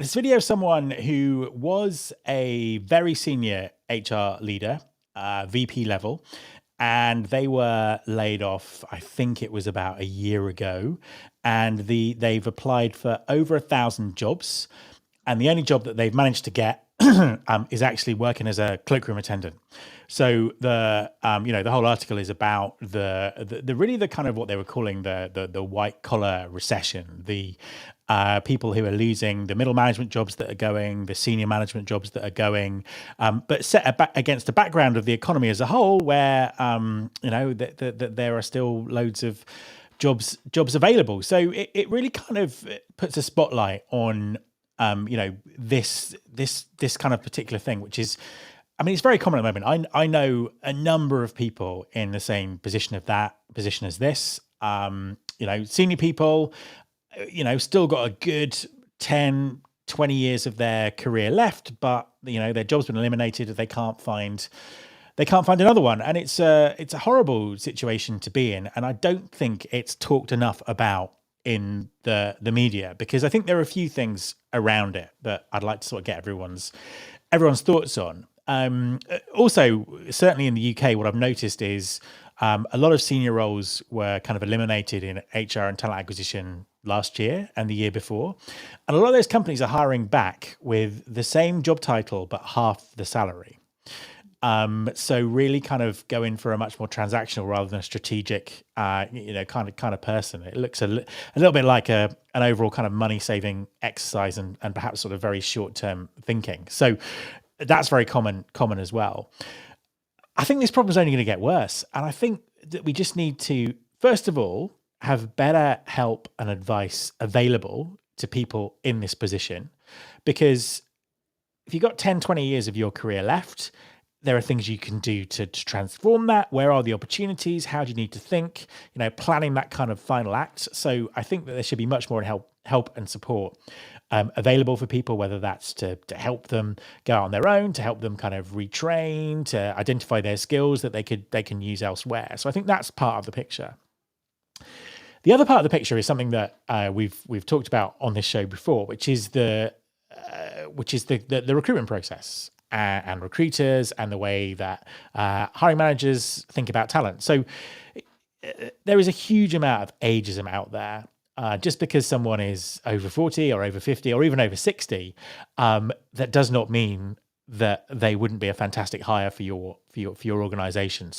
This video of someone who was a very senior HR leader, VP level, and they were laid off. I think it was about a year ago, and they've applied for over 1,000 jobs, and the only job that they've managed to get is actually working as a cloakroom attendant. So the whole article is about the really the kind of what they were calling the white collar recession, the people who are losing the middle management jobs that are going, the senior management jobs that are going, but set against the background of the economy as a whole, where that there are still loads of jobs available. So it really kind of puts a spotlight on this kind of particular thing, which is, I mean, it's very common at the moment. I know a number of people in the same position as this, senior people, still got a good 10, 20 years of their career left, but their job's been eliminated. They can't find another one. And it's a horrible situation to be in. And I don't think it's talked enough about in the media, because I think there are a few things around it that I'd like to sort of get everyone's thoughts on. Also, certainly in the UK, what I've noticed is a lot of senior roles were kind of eliminated in HR and talent acquisition last year and the year before. And a lot of those companies are hiring back with the same job title, but half the salary. So really kind of going for a much more transactional rather than a strategic, kind of person. It looks a little bit like an overall kind of money saving exercise and perhaps sort of very short term thinking. So that's very common as well. I think this problem is only going to get worse. And I think that we just need to, first of all, have better help and advice available to people in this position. Because if you've got 10, 20 years of your career left, there are things you can do to transform that. Where are the opportunities? How do you need to think? Planning that kind of final act. So I think that there should be much more help and support available for people, whether that's to help them go out on their own, to help them kind of retrain, to identify their skills that they can use elsewhere. So I think that's part of the picture. The other part of the picture is something that we've talked about on this show before, which is the recruitment process and recruiters and the way that hiring managers think about talent. So there is a huge amount of ageism out there. Just because someone is over 40 or over 50 or even over 60, that does not mean that they wouldn't be a fantastic hire for your organization.